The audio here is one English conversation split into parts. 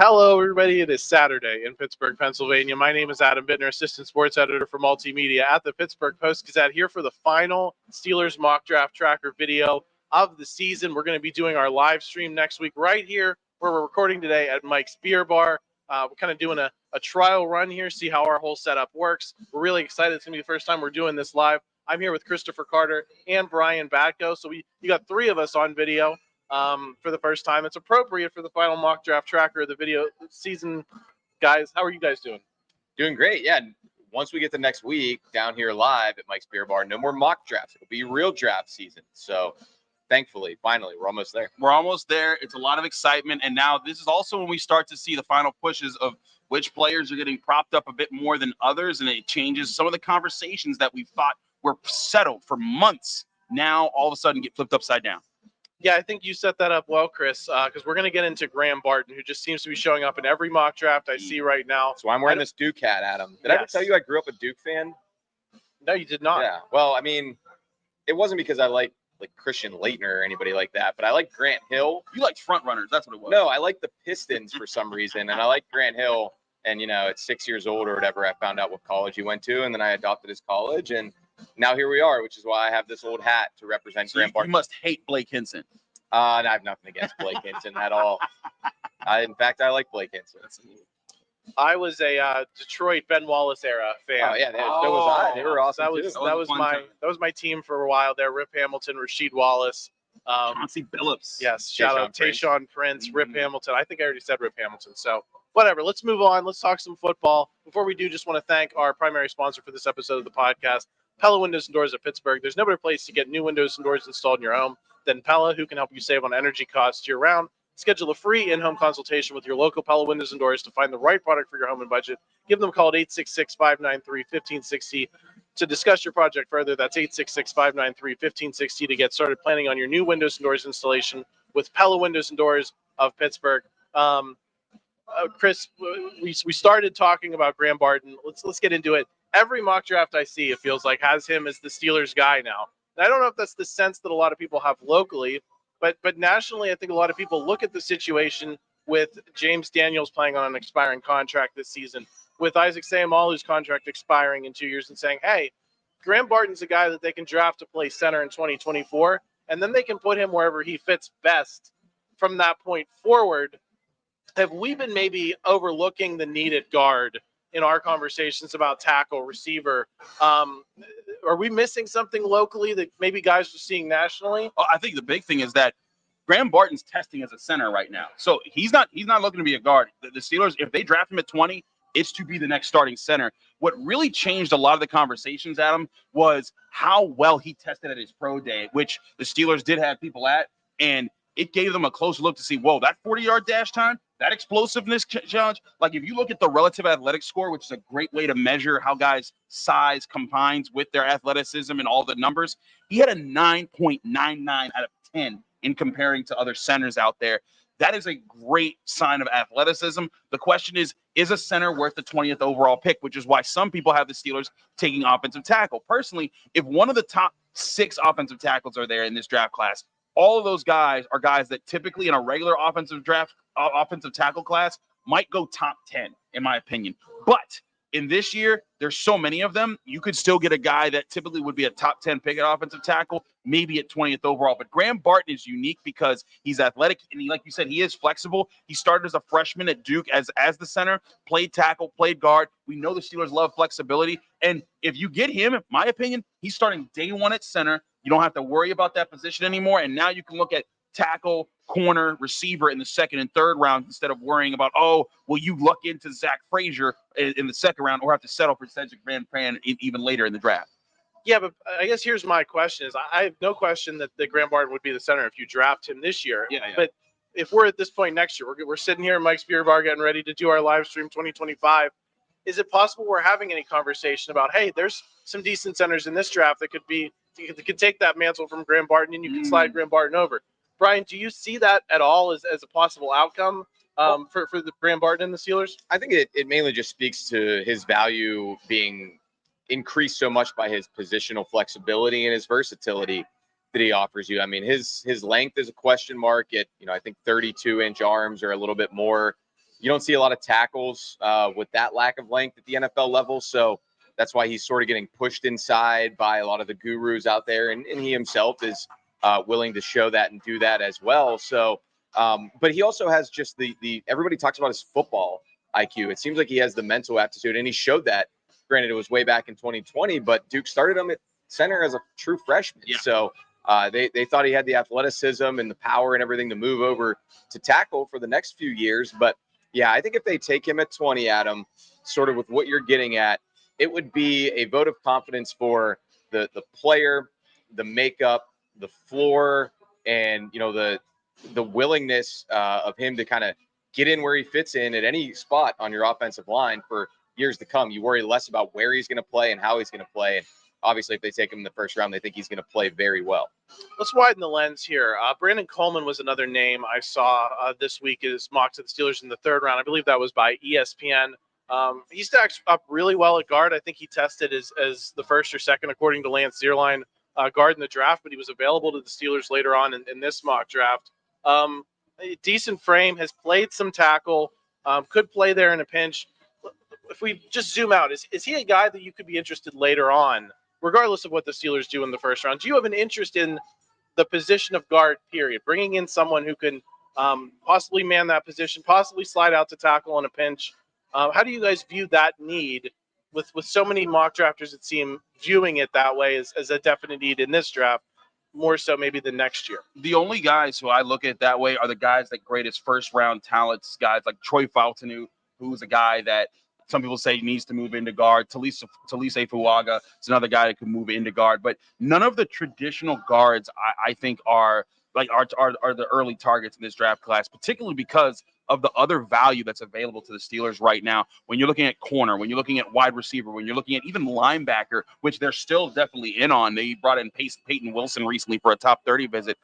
Hello, everybody. It is Saturday in Pittsburgh, Pennsylvania. My name is Adam Bittner, assistant sports editor for Multimedia at the Pittsburgh Post-Gazette, here for the final Steelers mock draft tracker video of the season. We're going to be doing our live stream next week right here where we're recording today at Mike's Beer Bar. We're kind of doing a trial run here, see how our whole setup works. We're really excited. It's going to be the first time we're doing this live. I'm here with Christopher Carter and Brian Batko. So you got three of us on video. For the first time. It's appropriate for the final mock draft tracker of the video season. Guys, how are you guys doing? Doing great, yeah. Once we get to next week down here live at Mike's Beer Bar, no more mock drafts. It'll be real draft season. So thankfully, finally, we're almost there. We're almost there. It's a lot of excitement. And now this is also when we start to see the final pushes of which players are getting propped up a bit more than others. And it changes some of the conversations that we thought were settled for months. Now all of a sudden get flipped upside down. Yeah, I think you set that up well, Chris, because we're going to get into Graham Barton, who just seems to be showing up in every mock draft I see right now. So I'm wearing this Duke hat, Adam. Did I ever tell you I grew up a Duke fan? No, you did not. Yeah. Well, I mean, it wasn't because I like Christian Laettner or anybody like that, but I like Grant Hill. You liked front runners. That's what it was. No, I like the Pistons for some reason, and I like Grant Hill. And, at 6 years old or whatever, I found out what college he went to, and then I adopted his college, and now here we are, which is why I have this old hat to represent Graham Barton. You must hate Blake Hinson. I have nothing against Blake Hinson at all. In fact, I like Blake Hinson. I was a Detroit Ben Wallace era fan. Oh yeah, so was I. They were awesome. That was my team for a while there. Rip Hamilton, Rasheed Wallace, Chauncey Billups. Yes, shout out Tayshaun Prince, Rip Hamilton. I think I already said Rip Hamilton. So whatever. Let's move on. Let's talk some football. Before we do, just want to thank our primary sponsor for this episode of the podcast, Pella Windows and Doors of Pittsburgh. There's no better place to get new windows and doors installed in your home than Pella, who can help you save on energy costs year-round. Schedule a free in-home consultation with your local Pella Windows and Doors to find the right product for your home and budget. Give them a call at 866-593-1560 to discuss your project further. That's 866-593-1560 to get started planning on your new windows and doors installation with Pella Windows and Doors of Pittsburgh. Chris, we started talking about Graham Barton. Let's get into it. Every mock draft I see, it feels like, has him as the Steelers guy now. And I don't know if that's the sense that a lot of people have locally, but nationally, I think a lot of people look at the situation with James Daniels playing on an expiring contract this season, with Isaac Seumalo's contract expiring in 2 years, and saying, hey, Graham Barton's a guy that they can draft to play center in 2024, and then they can put him wherever he fits best from that point forward. Have we been maybe overlooking the need at guard in our conversations about tackle, receiver? Are we missing something locally that maybe guys are seeing nationally? I think the big thing is that Graham Barton's testing as a center right now. So he's not looking to be a guard. The Steelers, if they draft him at 20, it's to be the next starting center. What really changed a lot of the conversations, Adam, was how well he tested at his pro day, which the Steelers did have people at, and it gave them a close look to see, whoa, that 40-yard dash time, that explosiveness challenge. Like, if you look at the relative athletic score, which is a great way to measure how guys' size combines with their athleticism and all the numbers, he had a 9.99 out of 10 in comparing to other centers out there. That is a great sign of athleticism. The question is a center worth the 20th overall pick, which is why some people have the Steelers taking offensive tackle. Personally, if one of the top 6 offensive tackles are there in this draft class, all of those guys are guys that typically in a regular offensive tackle class might go top 10, in my opinion. But in this year, there's so many of them, you could still get a guy that typically would be a top 10 pick at offensive tackle, maybe at 20th overall. But Graham Barton is unique because he's athletic, and like you said, he is flexible. He started as a freshman at Duke as the center, played tackle, played guard. We know the Steelers love flexibility. And if you get him, in my opinion, he's starting day one at center. You don't have to worry about that position anymore. And now you can look at tackle, corner, receiver in the second and third round instead of worrying about, will you luck into Zach Frazier in the second round or have to settle for Cedric Van Pran even later in the draft? Yeah, but I guess here's my question is I have no question that Graham Barton would be the center if you draft him this year. Yeah. But if we're at this point next year, we're sitting here in Mike's Beer Bar getting ready to do our live stream 2025. Is it possible we're having any conversation about, hey, there's some decent centers in this draft that could take that mantle from Graham Barton and you can slide Graham Barton over? Brian, do you see that at all as a possible outcome for the Graham Barton and the Steelers? I think it mainly just speaks to his value being increased so much by his positional flexibility and his versatility that he offers you. I mean, his length is a question mark at, I think 32-inch arms or a little bit more. you don't see a lot of tackles with that lack of length at the NFL level. So that's why he's sort of getting pushed inside by a lot of the gurus out there. And he himself is willing to show that and do that as well. So, but he also has just the everybody talks about his football IQ. It seems like he has the mental aptitude, and he showed that. Granted, it was way back in 2020, but Duke started him at center as a true freshman. Yeah. So they thought he had the athleticism and the power and everything to move over to tackle for the next few years. But yeah, I think if they take him at 20, Adam, sort of with what you're getting at, it would be a vote of confidence for the player, the makeup, the floor, and the willingness of him to kind of get in where he fits in at any spot on your offensive line for years to come. You worry less about where he's going to play and how he's going to play. And obviously, if they take him in the first round, they think he's going to play very well. Let's widen the lens here. Brandon Coleman was another name I saw this week as mocked to the Steelers in the third round. I believe that was by ESPN. He stacks up really well at guard. I think he tested as the first or second, according to Lance Zierlein, guard in the draft, but he was available to the Steelers later on in this mock draft. A decent frame, has played some tackle, could play there in a pinch. If we just zoom out, is he a guy that you could be interested later on, regardless of what the Steelers do in the first round? Do you have an interest in the position of guard, period? Bringing in someone who can possibly man that position, possibly slide out to tackle in a pinch. How do you guys view that need with so many mock drafters that seem viewing it that way as a definite need in this draft, more so maybe than next year? The only guys who I look at that way are the guys that grade as first-round talents, guys like Troy Fashanu, who's a guy that some people say needs to move into guard. Talise Fuaga is another guy that can move into guard. But none of the traditional guards, I think, are the early targets in this draft class, particularly because of the other value that's available to the Steelers right now. When you're looking at corner, when you're looking at wide receiver, when you're looking at even linebacker, which they're still definitely in on. They brought in Peyton Wilson recently for a top 30 visit.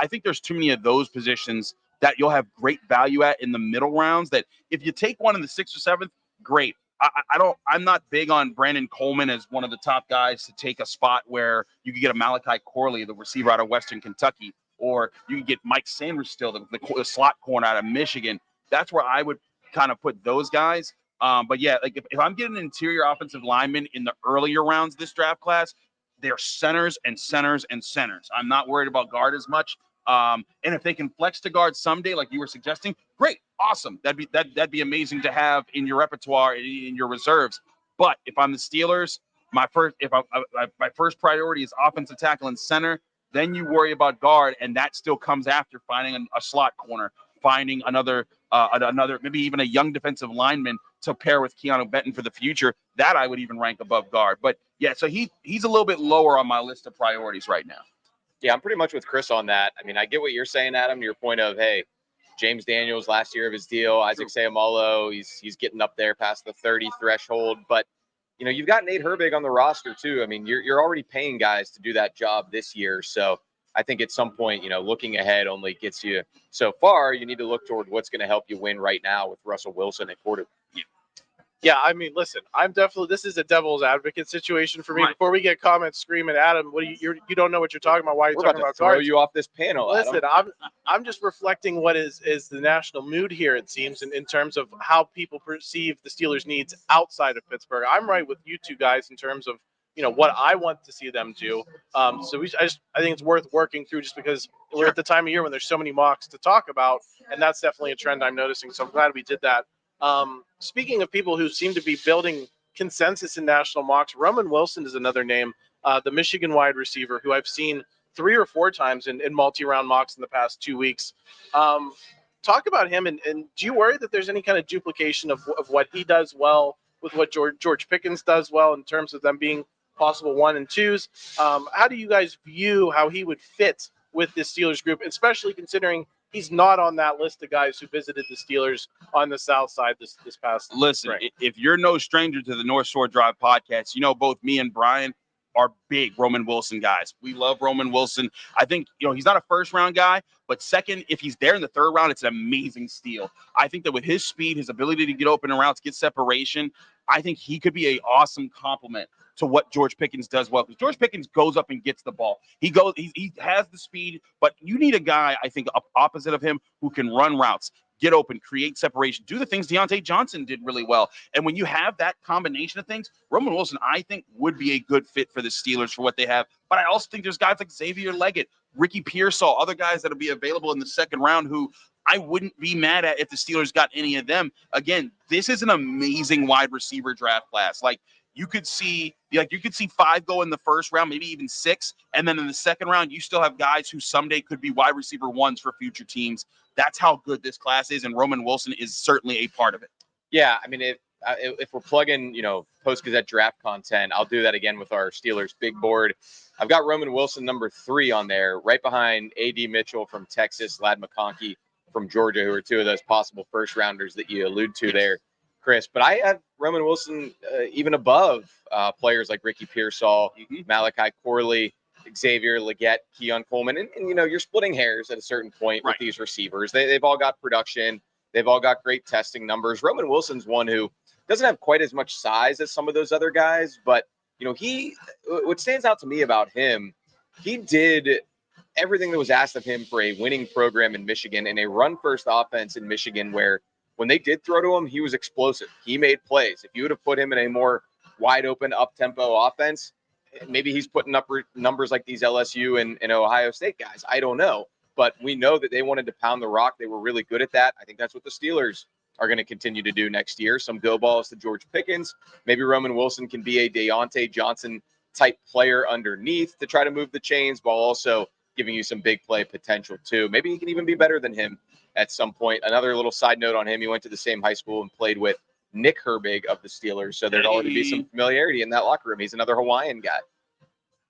I think there's too many of those positions that you'll have great value at in the middle rounds, that if you take one in the 6th or 7th, great. I'm not big on Brandon Coleman as one of the top guys to take a spot where you could get a Malachi Corley, the receiver out of Western Kentucky, or you can get Mike Sanders still, the slot corner out of Michigan. That's where I would kind of put those guys. But yeah, like if I'm getting an interior offensive lineman in the earlier rounds of this draft class, they're centers and centers and centers. I'm not worried about guard as much. And if they can flex to guard someday, like you were suggesting, great, awesome. That'd be amazing to have in your repertoire, in your reserves. But if I'm the Steelers, my first priority is offensive tackle and center. Then you worry about guard, and that still comes after finding a slot corner, finding another maybe even a young defensive lineman to pair with Keanu Benton for the future. That I would even rank above guard. But yeah, so he's a little bit lower on my list of priorities right now. Yeah, I'm pretty much with Chris on that. I mean, I get what you're saying, Adam, to your point of, hey, James Daniels, last year of his deal, Isaac Seumalo, he's getting up there past the 30 threshold. But, you've got Nate Herbig on the roster, too. I mean, you're already paying guys to do that job this year. So I think at some point, looking ahead only gets you so far. You need to look toward what's going to help you win right now with Russell Wilson at quarterback. Yeah, I mean, listen, this is a devil's advocate situation for me. Right. Before we get comments screaming, Adam, you don't know what you're talking about. Why are you We're talking about about to throw guards? you off this panel, Listen, Adam. I'm just reflecting what is the national mood here, it seems, in terms of how people perceive the Steelers' needs outside of Pittsburgh. I'm right with you two guys in terms of what I want to see them do. I think it's worth working through, just because we're at the time of year when there's so many mocks to talk about, and that's definitely a trend I'm noticing. So I'm glad we did that. Speaking of people who seem to be building consensus in national mocks, Roman Wilson is another name, the Michigan wide receiver, who I've seen 3 or 4 times in multi-round mocks in the past 2 weeks. Talk about him, and do you worry that there's any kind of duplication of what he does well with what George Pickens does well in terms of them being possible 1 and 2s? How do you guys view how he would fit with this Steelers group, especially considering he's not on that list of guys who visited the Steelers on the South Side this past Listen, spring? if you're no stranger to the North Shore Drive podcast, both me and Brian are big Roman Wilson guys. We love Roman Wilson. I think, he's not a first-round guy, but second, if he's there in the 3rd round, it's an amazing steal. I think that with his speed, his ability to get open in routes, get separation, I think he could be an awesome complement to what George Pickens does well. Because George Pickens goes up and gets the ball. He has the speed, but you need a guy, I think, opposite of him who can run routes, get open, create separation, do the things Deontay Johnson did really well. And when you have that combination of things, Roman Wilson, I think, would be a good fit for the Steelers for what they have. But I also think there's guys like Xavier Leggett, Ricky Pearsall, other guys that'll be available in the second round who I wouldn't be mad at if the Steelers got any of them. Again, this is an amazing wide receiver draft class. Like, you could see 5 go in the first round, maybe even 6. And then in the second round, you still have guys who someday could be wide receiver 1s for future teams. That's how good this class is. And Roman Wilson is certainly a part of it. Yeah. I mean, if we're plugging, Post-Gazette draft content, I'll do that again with our Steelers big board. I've got Roman Wilson number 3 on there, right behind A.D. Mitchell from Texas, Lad McConkey from Georgia, who are 2 of those possible first rounders that you allude to there, Chris. But I have Roman Wilson even above players like Ricky Pearsall, Malachi Corley, Xavier Leggett, Keon Coleman. And you're splitting hairs at a certain point with these receivers. They've all got production. They've all got great testing numbers. Roman Wilson's one who doesn't have quite as much size as some of those other guys. But, what stands out to me about him, he did everything that was asked of him for a winning program in Michigan and a run-first offense in Michigan where when they did throw to him, he was explosive. He made plays. If you would have put him in a more wide-open, up-tempo offense, maybe he's putting up numbers like these LSU and Ohio State guys. I don't know. But we know that they wanted to pound the rock. They were really good at that. I think that's what the Steelers are going to continue to do next year. Some go balls to George Pickens. Maybe Roman Wilson can be a Deontay Johnson-type player underneath to try to move the chains while also giving you some big play potential too. Maybe he can even be better than him at some point. Another little side note on him, he went to the same high school and played with Nick Herbig of the Steelers. So there'd already be some familiarity in that locker room. He's another Hawaiian guy.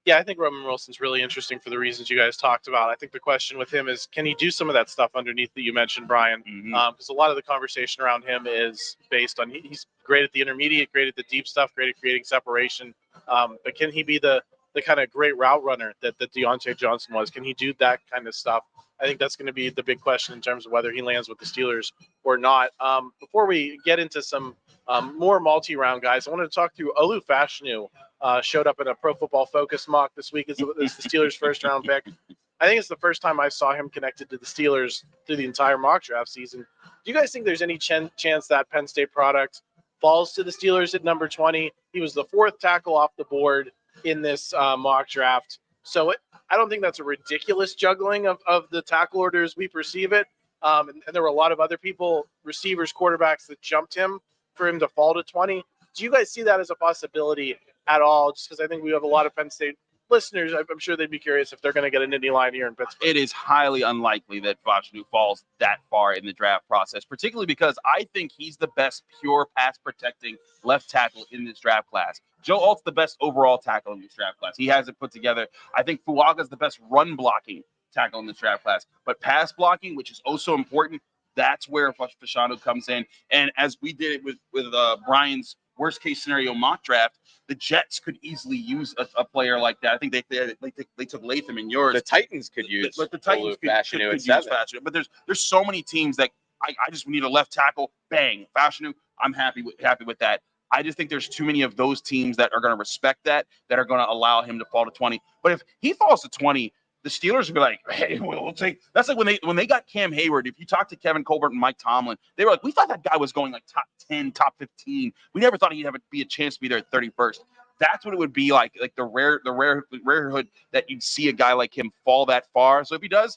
Yeah, I think Roman Wilson's really interesting for the reasons you guys talked about. I think the question with him is, can he do some of that stuff underneath that you mentioned, Brian? Because a lot of the conversation around him is based on he's great at the intermediate, great at the deep stuff, great at creating separation. But can he be the kind of great route runner that Deontay Johnson was? Can he do that kind of stuff? I think that's going to be the big question in terms of whether he lands with the Steelers or not. Before we get into some more multi-round guys, I wanted to talk to Olu Fashanu. Showed up in a Pro Football Focus mock this week as the Steelers' first-round pick. I think it's the first time I saw him connected to the Steelers through the entire mock draft season. Do you guys think there's any chance that Penn State product falls to the Steelers at number 20? He was the 4th tackle off the board in this mock draft. So I don't think that's a ridiculous juggling of the tackle order as we perceive it. And there were a lot of other people, receivers, quarterbacks, that jumped him for him to fall to 20. Do you guys see that as a possibility at all? Just because I think we have a lot of Penn State listeners, I'm sure they'd be curious if they're going to get an Indy line here in Pittsburgh. It is highly unlikely that Fashanu falls that far in the draft process, particularly because I think he's the best pure pass protecting left tackle in this draft class. Joe Alt's the best overall tackle in this draft class. He has it put together. I think Fuaga's the best run blocking tackle in this draft class. But pass blocking, which is also important, that's where Fashanu comes in. And as we did it with Brian's worst case scenario mock draft, the Jets could easily use a player like that. I think they took Latham in yours. The Titans could use, but the Titans could use Fashanu. But there's so many teams that I just need a left tackle. Bang, Fashanu. I'm happy with that. I just think there's too many of those teams that are going to respect that are going to allow him to fall to 20. But if he falls to 20, the Steelers would be like, hey, we'll take. That's like when they got Cam Hayward. If you talk to Kevin Colbert and Mike Tomlin, they were like, we thought that guy was going like top 10, top 15. We never thought he'd be a chance to be there at 31st. That's what it would be like the rarehood that you'd see a guy like him fall that far. So if he does,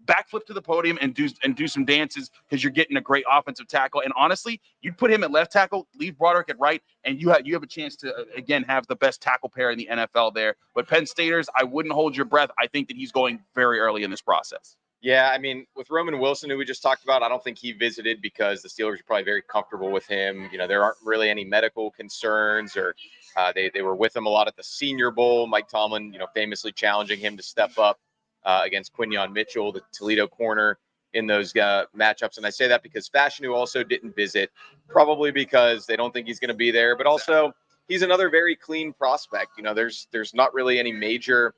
backflip to the podium and do some dances because you're getting a great offensive tackle. And honestly, you'd put him at left tackle, leave Broderick at right, and you have a chance to again have the best tackle pair in the NFL there. But Penn Staters, I wouldn't hold your breath. I think that he's going very early in this process. Yeah, I mean, with Roman Wilson, who we just talked about, I don't think he visited because the Steelers are probably very comfortable with him. There aren't really any medical concerns, or they were with him a lot at the Senior Bowl. Mike Tomlin, famously challenging him to step up against Quinyon Mitchell, the Toledo corner, in those matchups. And I say that because Fashanu also didn't visit, probably because they don't think he's going to be there, but also he's another very clean prospect. There's not really any major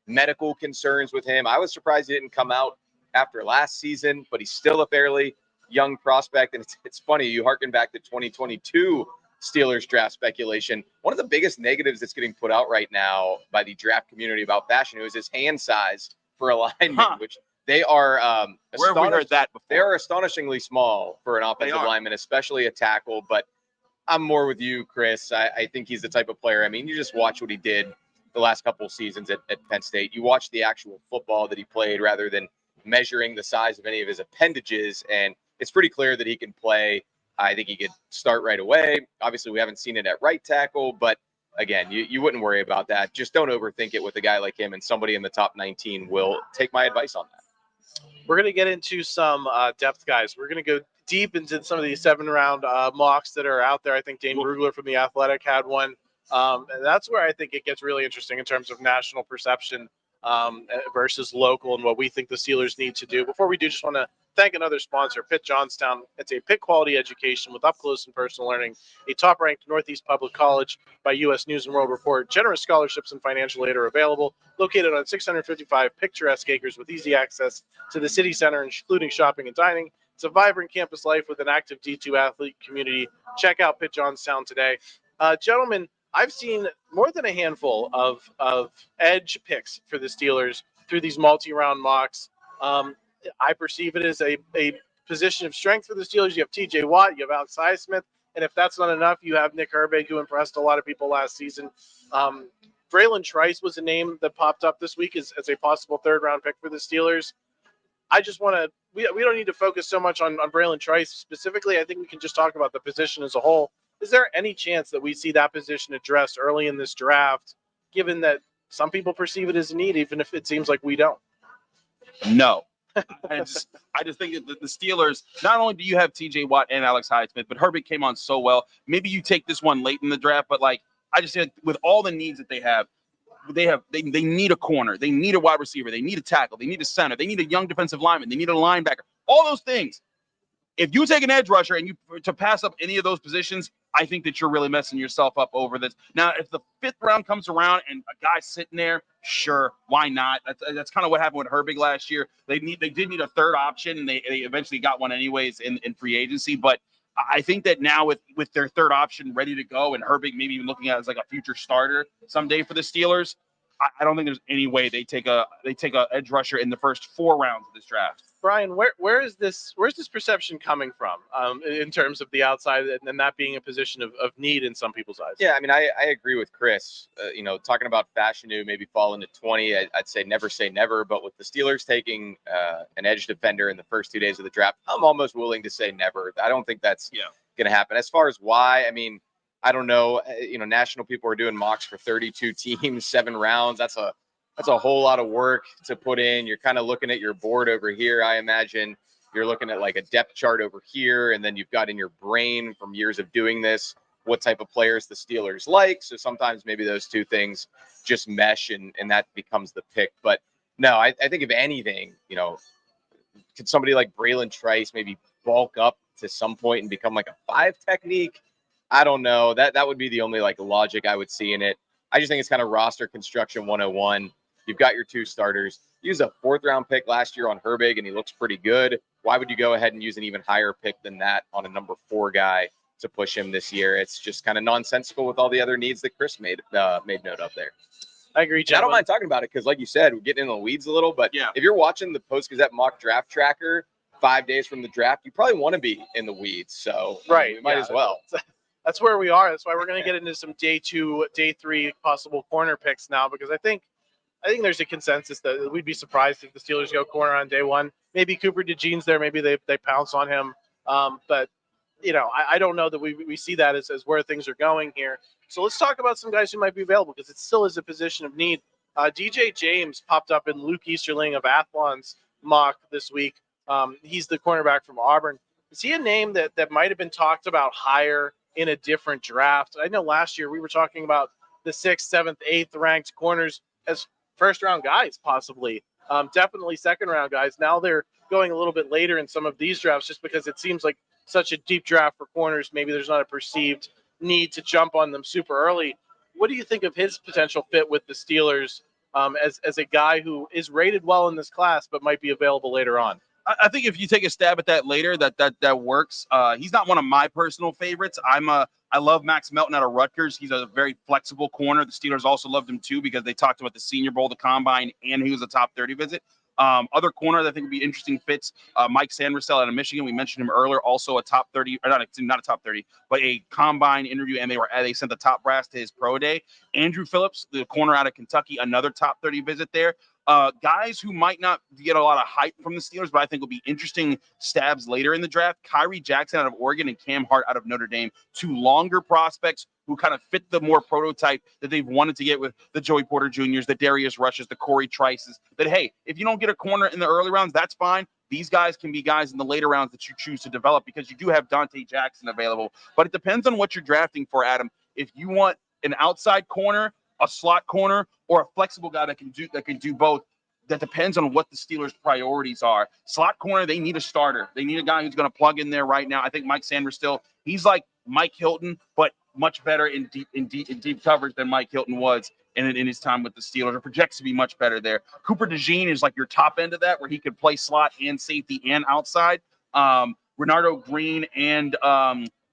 medical concerns with him. I was surprised he didn't come out after last season, but he's still a fairly young prospect. And it's funny, you harken back to 2022 Steelers draft speculation. One of the biggest negatives that's getting put out right now by the draft community about Fashanu is his hand size for a lineman, which They are Where have we heard that before? They are astonishingly small for an offensive lineman, especially a tackle. But I'm more with you, Chris. I think he's the type of player. I mean, you just watch what he did the last couple of seasons at Penn State. You watch the actual football that he played rather than measuring the size of any of his appendages, and it's pretty clear that he can play. I think he could start right away. Obviously, we haven't seen it at right tackle, but again, you wouldn't worry about that. Just don't overthink it with a guy like him, and somebody in the top 19 will take my advice on that. We're going to get into some depth guys. We're going to go deep into some of these 7-round mocks that are out there. I think Dane Brugler from The Athletic had one. And that's where I think it gets really interesting in terms of national perception versus local and what we think the Steelers need to do. Before we do, just want to thank another sponsor, Pitt Johnstown. It's a Pitt quality education with up-close and personal learning, a top-ranked Northeast Public College by U.S. News & World Report. Generous scholarships and financial aid are available. Located on 655 picturesque acres with easy access to the city center, including shopping and dining. It's a vibrant campus life with an active D2 athlete community. Check out Pitt Johnstown today. Gentlemen, I've seen more than a handful of edge picks for the Steelers through these multi-round mocks. I perceive it as a position of strength for the Steelers. You have T.J. Watt, you have Alex Highsmith, and if that's not enough, you have Nick Herbig, who impressed a lot of people last season. Bralen Trice was a name that popped up this week as a possible third-round pick for the Steelers. I just want to – we don't need to focus so much on Bralen Trice specifically. I think we can just talk about the position as a whole. Is there any chance that we see that position addressed early in this draft, given that some people perceive it as a need, even if it seems like we don't? No. I just think that the Steelers, not only do you have T.J. Watt and Alex Highsmith, but Herbig came on so well. Maybe you take this one late in the draft, but I just think with all the needs that they need a corner, they need a wide receiver, they need a tackle, they need a center, they need a young defensive lineman, they need a linebacker. All those things. If you take an edge rusher and to pass up any of those positions, I think that you're really messing yourself up over this. Now, if the 5th round comes around and a guy's sitting there, sure, why not? That's kind of what happened with Herbig last year. They did need a third option, and they eventually got one anyways in free agency. But I think that now with their third option ready to go and Herbig maybe even looking at it as like a future starter someday for the Steelers, I don't think there's any way they take a edge rusher in the first 4 rounds of this draft. Brian, where's this perception coming from in terms of the outside and that being a position of need in some people's eyes? Yeah, I mean, I agree with Chris. Talking about Fashanu maybe falling to 20, I'd say never. But with the Steelers taking an edge defender in the first 2 days of the draft, I'm almost willing to say never. I don't think that's going to happen. As far as why, I mean, I don't know. National people are doing mocks for 32 teams, 7 rounds. That's a whole lot of work to put in. You're kind of looking at your board over here. I imagine you're looking at like a depth chart over here, and then you've got in your brain from years of doing this what type of players the Steelers like. So sometimes maybe those two things just mesh, and that becomes the pick. But no, I think if anything, could somebody like Bralen Trice maybe bulk up to some point and become like a 5 technique? I don't know. That would be the only logic I would see in it. I just think it's kind of roster construction 101. You've got your 2 starters. Use a 4th round pick last year on Herbig, and he looks pretty good. Why would you go ahead and use an even higher pick than that on a number 4 guy to push him this year? It's just kind of nonsensical with all the other needs that Chris made note of there. I agree, I don't mind talking about it because, like you said, we're getting in the weeds a little. But if you're watching the Post-Gazette mock draft tracker 5 days from the draft, you probably want to be in the weeds. So we might as well. That's where we are. That's why we're going to get into some day 2, day 3 possible corner picks now, because I think there's a consensus that we'd be surprised if the Steelers go corner on day 1. Maybe Cooper DeJean's there. Maybe they pounce on him. But I don't know that we see that as where things are going here. So let's talk about some guys who might be available, because it still is a position of need. DJ James popped up in Luke Easterling of Athlon's mock this week. He's the cornerback from Auburn. Is he a name that might have been talked about higher in a different draft? I know last year we were talking about the 6th, 7th, 8th ranked corners as first-round guys, possibly. Definitely second-round guys. Now they're going a little bit later in some of these drafts just because it seems like such a deep draft for corners. Maybe there's not a perceived need to jump on them super early. What do you think of his potential fit with the Steelers as a guy who is rated well in this class but might be available later on? I think if you take a stab at that later, that works. He's not one of my personal favorites. I love Max Melton out of Rutgers. He's a very flexible corner. The Steelers also loved him too because they talked about the Senior Bowl, the Combine, and he was a top 30 visit. Other corner that I think would be interesting fits, Mike Sandersell out of Michigan. We mentioned him earlier, also a top 30, or not a top 30, but a combine interview, and they sent the top brass to his pro day. Andrew Phillips, the corner out of Kentucky, another top 30 visit there. Guys who might not get a lot of hype from the Steelers, but I think will be interesting stabs later in the draft. Kyrie Jackson out of Oregon and Cam Hart out of Notre Dame, two longer prospects who kind of fit the more prototype that they've wanted to get with the Joey Porter Jr.'s, the Darius Rushes, the Corey Trices. That, hey, if you don't get a corner in the early rounds, that's fine. These guys can be guys in the later rounds that you choose to develop because you do have Dante Jackson available. But it depends on what you're drafting for, Adam. If you want an outside corner, a slot corner, or a flexible guy that can do both, that depends on what the Steelers' priorities are. Slot corner, they need a starter. They need a guy who's going to plug in there right now. I think Mike Sanders he's like Mike Hilton, but much better in deep coverage than Mike Hilton was in his time with the Steelers. It projects to be much better there. Cooper DeJean is like your top end of that, where he could play slot and safety and outside. Renardo Green and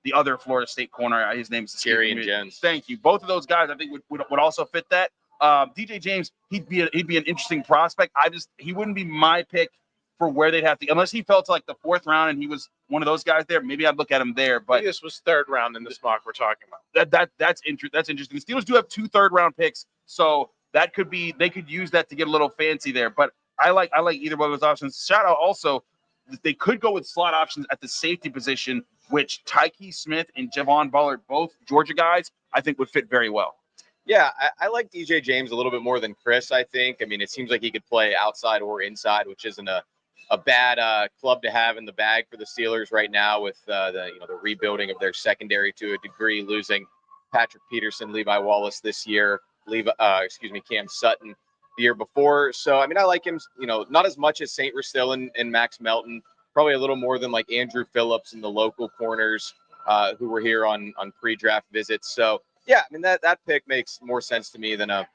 the other Florida State corner, his name is Jerry and Jones. Thank you. Both of those guys, I think, would also fit that. DJ James, he'd be an interesting prospect. He wouldn't be my pick for where they'd have to, unless he fell to like the fourth round and he was one of those guys there. Maybe I'd look at him there. But this was third round in this mock we're talking about. That's interesting. The Steelers do have 2 third-round picks, so that could be, they could use that to get a little fancy there. But I like either one of those options. Shout out also, they could go with slot options at the safety position, which Tyke Smith and Javon Bullard, both Georgia guys, I think would fit very well. Yeah, I like DJ James a little bit more than Chris, I think. I mean, it seems like he could play outside or inside, which isn't a bad club to have in the bag for the Steelers right now with the rebuilding of their secondary to a degree, losing Patrick Peterson, Levi Wallace this year, Cam Sutton the year before. So, I mean, I like him, not as much as St. Rustil and Max Melton, probably a little more than like Andrew Phillips and the local corners who were here on pre-draft visits. So, yeah, I mean, that pick makes more sense to me than an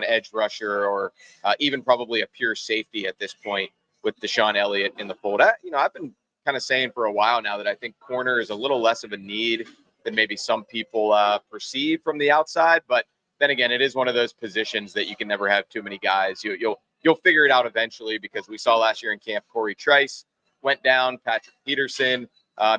edge rusher or even probably a pure safety at this point with Deshaun Elliott in the fold. I've been kind of saying for a while now that I think corner is a little less of a need than maybe some people perceive from the outside. But then again, it is one of those positions that you can never have too many guys. You'll figure it out eventually, because we saw last year in camp Corey Trice went down, Patrick Peterson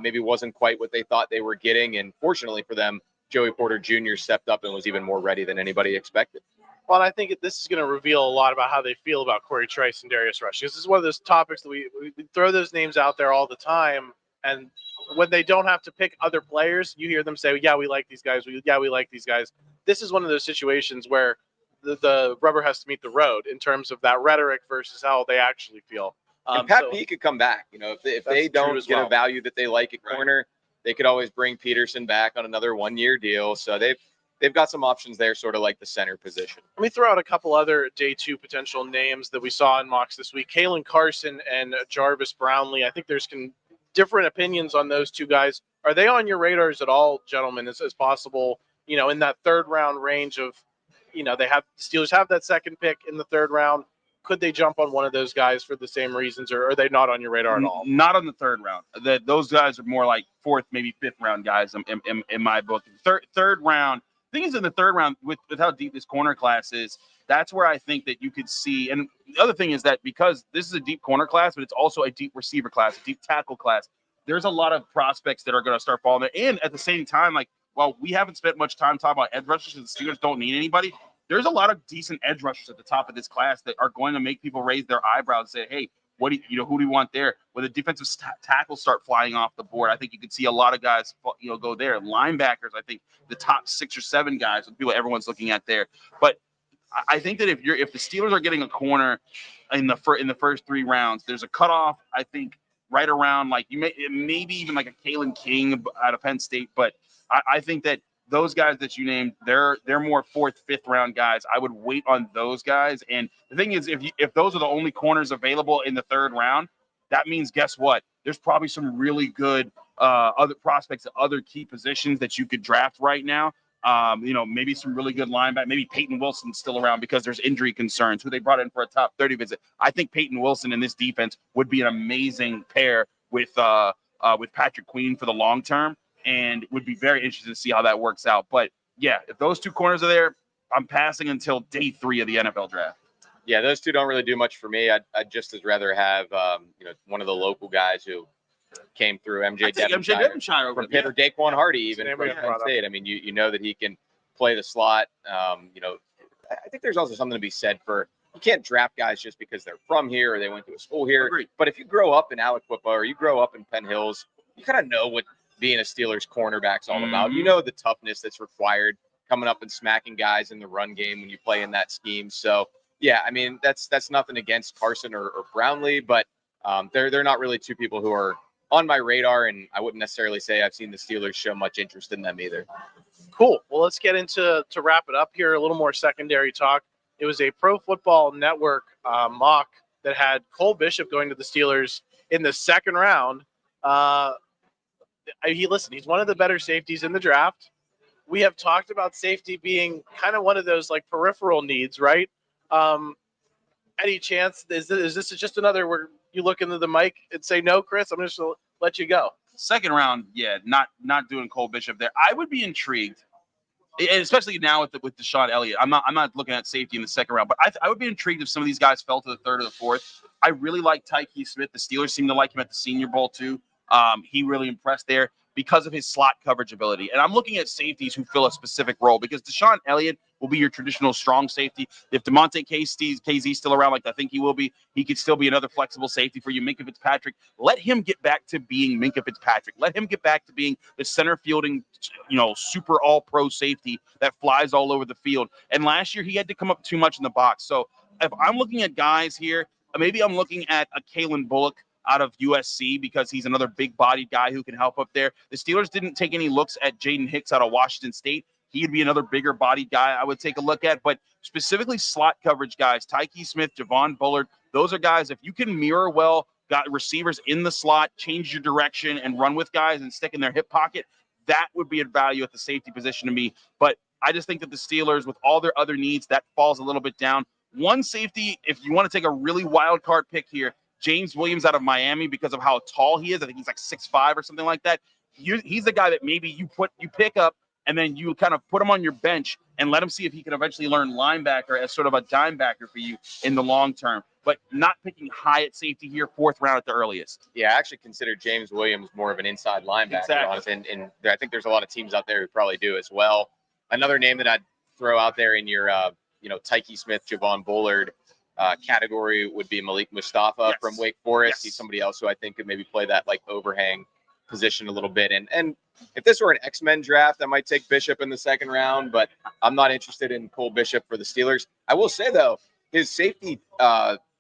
maybe wasn't quite what they thought they were getting, and fortunately for them, Joey Porter Jr. stepped up and was even more ready than anybody expected. Well, and I think this is going to reveal a lot about how they feel about Corey Trice and Darius Rush. This is one of those topics that we throw those names out there all the time, and when they don't have to pick other players, you hear them say, yeah, we like these guys. We like these guys. This is one of those situations where the rubber has to meet the road in terms of that rhetoric versus how they actually feel. And Pat P could come back. If they don't get a value that they like at corner, they could always bring Peterson back on another 1-year deal. So they've got some options there, sort of like the center position. Let me throw out a couple other day 2 potential names that we saw in mocks this week. Caelen Carson and Jarvis Brownlee. I think there's different opinions on those two guys. Are they on your radars at all, gentlemen, as possible, in that third round range of, Steelers have that second pick in the third round. Could they jump on one of those guys for the same reasons, or are they not on your radar at all? Not on the third round. Those guys are more like fourth, maybe fifth round guys in my book. Third round. The thing is, in the third round, with how deep this corner class is, that's where I think that you could see. And the other thing is that because this is a deep corner class, but it's also a deep receiver class, a deep tackle class, there's a lot of prospects that are going to start falling there. And at the same time, like, while we haven't spent much time talking about edge rushers because the Steelers don't need anybody, there's a lot of decent edge rushers at the top of this class that are going to make people raise their eyebrows and say, hey, who do you want there? When the defensive tackles start flying off the board, I think you could see a lot of guys, go there. Linebackers, I think the top 6 or 7 guys, people everyone's looking at there. But I think that if the Steelers are getting a corner in the first 3 rounds, there's a cutoff. I think right around maybe even like a Caelen King out of Penn State. But I think that those guys that you named, they're more 4th, 5th round guys. I would wait on those guys. And the thing is, if those are the only corners available in the 3rd round, that means, guess what? There's probably some really good other prospects at other key positions that you could draft right now. Maybe some really good linebacker. Maybe Peyton Wilson's still around because there's injury concerns, who they brought in for a top 30 visit. I think Peyton Wilson in this defense would be an amazing pair with Patrick Queen for the long term. And would be very interested to see how that works out. But, yeah, if those 2 corners are there, I'm passing until day 3 of the NFL draft. Yeah, those two don't really do much for me. I'd just as rather have one of the local guys who came through, MJ Devonshire over from Pitt, or Daquan Hardy, even from Penn brought up. State. I mean, you know that he can play the slot. I think there's also something to be said for, you can't draft guys just because they're from here or they went to a school here. Agreed. But if you grow up in Aliquippa or you grow up in Penn Hills, you kind of know what being a Steelers cornerback's all about. You know the toughness that's required coming up and smacking guys in the run game when you play in that scheme. So, yeah, I mean, that's nothing against Carson or Brownlee, but they're not really two people who are on my radar, and I wouldn't necessarily say I've seen the Steelers show much interest in them either. Cool. Well, let's get into to wrap it up here. A little more secondary talk. It was a Pro Football Network mock that had Cole Bishop going to the Steelers in the second round. He's one of the better safeties in the draft. We have talked about safety being kind of one of those like peripheral needs, right? Any chance is this just another where you look into the mic and say no, Chris? I'm just gonna let you go. Second round, yeah, not doing Cole Bishop there. I would be intrigued, and especially now with Deshaun Elliott. I'm not looking at safety in the second round, but I would be intrigued if some of these guys fell to the third or the fourth. I really like Tyke Smith. The Steelers seem to like him at the Senior Bowl too. He really impressed there because of his slot coverage ability. And I'm looking at safeties who fill a specific role, because Deshaun Elliott will be your traditional strong safety. If DeMonte KZ's still around, like I think he will be, he could still be another flexible safety for you. Minkah Fitzpatrick, let him get back to being Minkah Fitzpatrick. Let him get back to being the center fielding, super all-pro safety that flies all over the field. And last year, he had to come up too much in the box. So if I'm looking at guys here, maybe I'm looking at a Caelen Bullock out of USC, because he's another big-bodied guy who can help up there. The Steelers didn't take any looks at Jaden Hicks out of Washington State. He'd be another bigger-bodied guy I would take a look at. But specifically slot coverage guys, Tyke Smith, Javon Bullard, those are guys, if you can mirror well, got receivers in the slot, change your direction, and run with guys and stick in their hip pocket, that would be a value at the safety position to me. But I just think that the Steelers, with all their other needs, that falls a little bit down. One safety, if you want to take a really wild card pick here, James Williams out of Miami, because of how tall he is. I think he's like 6'5" or something like that. He's the guy that maybe you pick up and then you kind of put him on your bench and let him see if he can eventually learn linebacker as sort of a dime backer for you in the long term. But not picking high at safety here, fourth round at the earliest. Yeah, I actually consider James Williams more of an inside linebacker, Exactly. honestly. And I think there's a lot of teams out there who probably do as well. Another name that I'd throw out there in your, Tyke Smith, Javon Bullard category would be Malik Mustafa from Wake Forest. Yes. He's somebody else who I think could maybe play that like overhang position a little bit. And if this were an X-Men draft, I might take Bishop in the second round, but I'm not interested in Cole Bishop for the Steelers. I will say though, his safety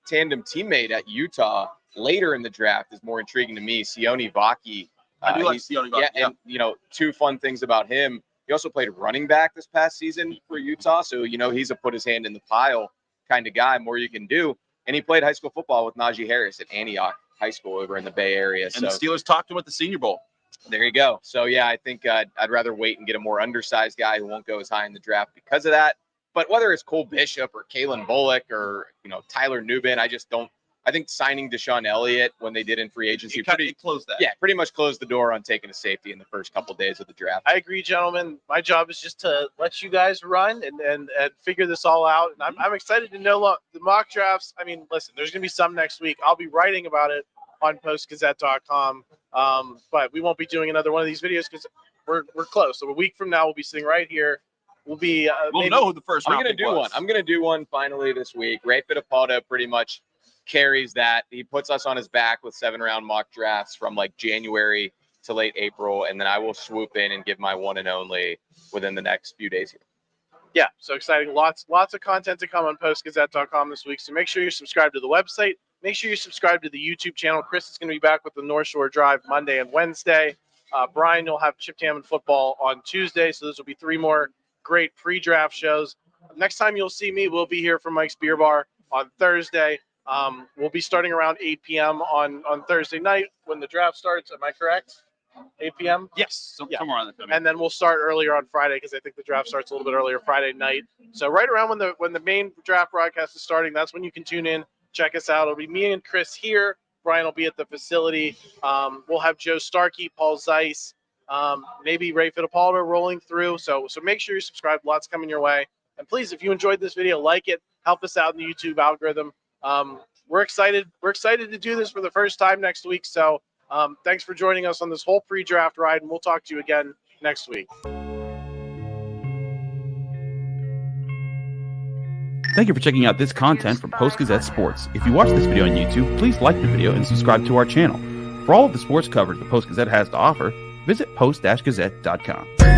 tandem teammate at Utah later in the draft is more intriguing to me. Sione Vaki. I do like Sione Vaki. Yeah, and two fun things about him. He also played running back this past season for Utah, so he's a put his hand in the pile kind of guy, more you can do. And he played high school football with Najee Harris at Antioch High School over in the Bay Area. And the Steelers talked to him at the Senior Bowl. There you go. So, yeah, I think I'd rather wait and get a more undersized guy who won't go as high in the draft because of that. But whether it's Cole Bishop or Caelen Bullock or, Tyler Nubin, I think signing Deshaun Elliott when they did in free agency closed that. Yeah, pretty much closed the door on taking a safety in the first couple of days of the draft. I agree, gentlemen. My job is just to let you guys run and figure this all out. And I'm excited to know the mock drafts. I mean, listen, there's going to be some next week. I'll be writing about it on postgazette.com. But we won't be doing another one of these videos because we're close. So a week from now, we'll be sitting right here. We'll be we'll know who the first round I'm going to do one finally this week. Ray Fittipaldo pretty much carries that. He puts us on his back with 7-round mock drafts from like January to late April, and then I will swoop in and give my one and only within the next few days here. Yeah, so exciting. Lots of content to come on postgazette.com this week. So make sure you're subscribed to the website. Make sure you're subscribed to the YouTube channel. Chris is going to be back with the North Shore Drive Monday and Wednesday. Brian will have Chip Hammond football on Tuesday. So this will be 3 more great pre-draft shows. Next time you'll see me, we'll be here from Mike's Beer Bar on Thursday. We'll be starting around 8 p.m. on Thursday night when the draft starts. Am I correct? 8 p.m.? Yes, somewhere on the And then we'll start earlier on Friday because I think the draft starts a little bit earlier Friday night. So right around when the main draft broadcast is starting, that's when you can tune in, check us out. It'll be me and Chris here. Brian will be at the facility. We'll have Joe Starkey, Paul Zeiss, maybe Ray Fittipaldo rolling through. So make sure you're subscribed. Lots coming your way. And please, if you enjoyed this video, like it. help us out in the YouTube algorithm. We're excited. We're excited to do this for the first time next week. So thanks for joining us on this whole pre-draft ride, and we'll talk to you again next week. Thank you for checking out this content from Post-Gazette Sports. If you watch this video on YouTube, please like the video and subscribe to our channel. For all of the sports coverage the Post-Gazette has to offer, visit post-gazette.com.